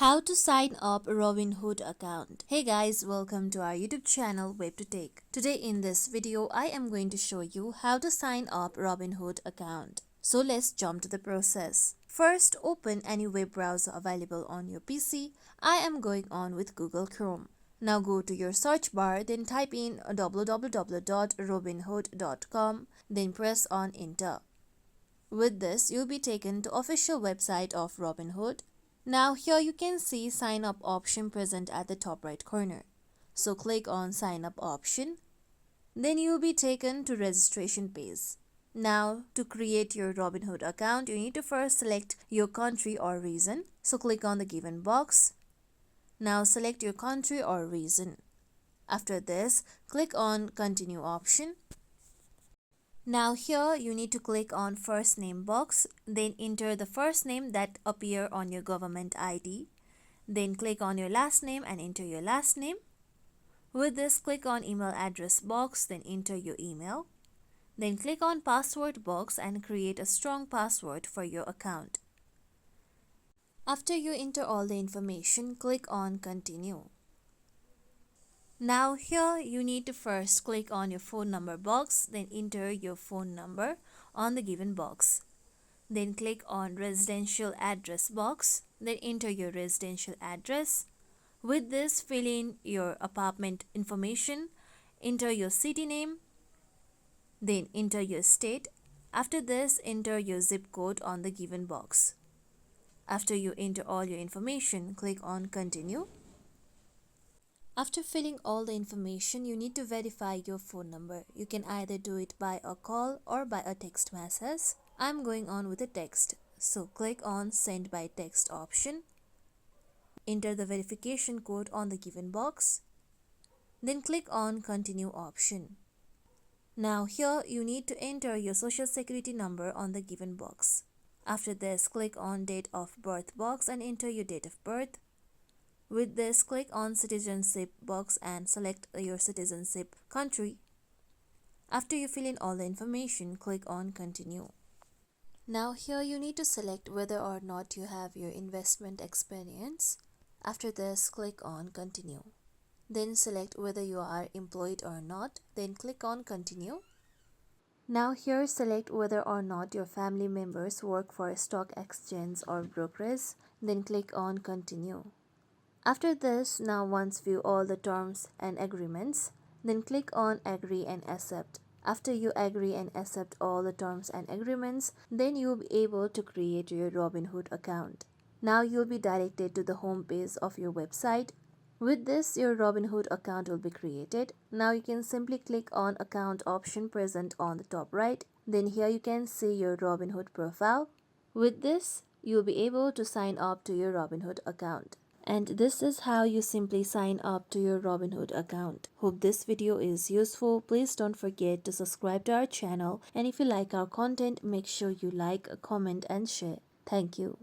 How to sign up Robinhood account. Hey guys, welcome to our YouTube channel WebToTech. Today in this video, I am going to show you how to sign up Robinhood account. So let's jump to the process. First, open any web browser available on your PC. I am going on with Google Chrome. Now go to your search bar, then type in www.robinhood.com, then press on enter. With this, you'll be taken to official website of Robinhood. Now here you can see sign up option present at the top right corner. So click on sign up option. Then you'll be taken to registration page. Now to create your Robinhood account, you need to first select your country or region. So click on the given box. Now select your country or region. After this, click on continue option. Now here you need to click on first name box, then enter the first name that appear on your government ID. Then click on your last name and enter your last name. With this, click on email address box, then enter your email. Then click on password box and create a strong password for your account. After you enter all the information, click on continue. Now here you need to first click on your phone number box, then enter your phone number on the given box. Then click on residential address box, then enter your residential address. With this, fill in your apartment information, enter your city name, then enter your state. After this, enter your zip code on the given box. After you enter all your information, click on continue. After filling all the information, you need to verify your phone number. You can either do it by a call or by a text message. I'm going on with a text. So click on send by text option. Enter the verification code on the given box. Then click on continue option. Now here you need to enter your social security number on the given box. After this, click on date of birth box and enter your date of birth. With this, click on citizenship box and select your citizenship country. After you fill in all the information, click on continue. Now here you need to select whether or not you have your investment experience. After this, click on continue. Then select whether you are employed or not. Then click on continue. Now here select whether or not your family members work for a stock exchange or brokerage. Then click on continue. After this, now once view all the terms and agreements, then click on agree and accept. After you agree and accept all the terms and agreements, then you'll be able to create your Robinhood account. Now you'll be directed to the home page of your website. With this, your Robinhood account will be created. Now you can simply click on account option present on the top right. Then here you can see your Robinhood profile. With this, you'll be able to sign up to your Robinhood account. And this is how you simply sign up to your Robinhood account. Hope this video is useful. Please don't forget to subscribe to our channel. And if you like our content, make sure you like, comment and share. Thank you.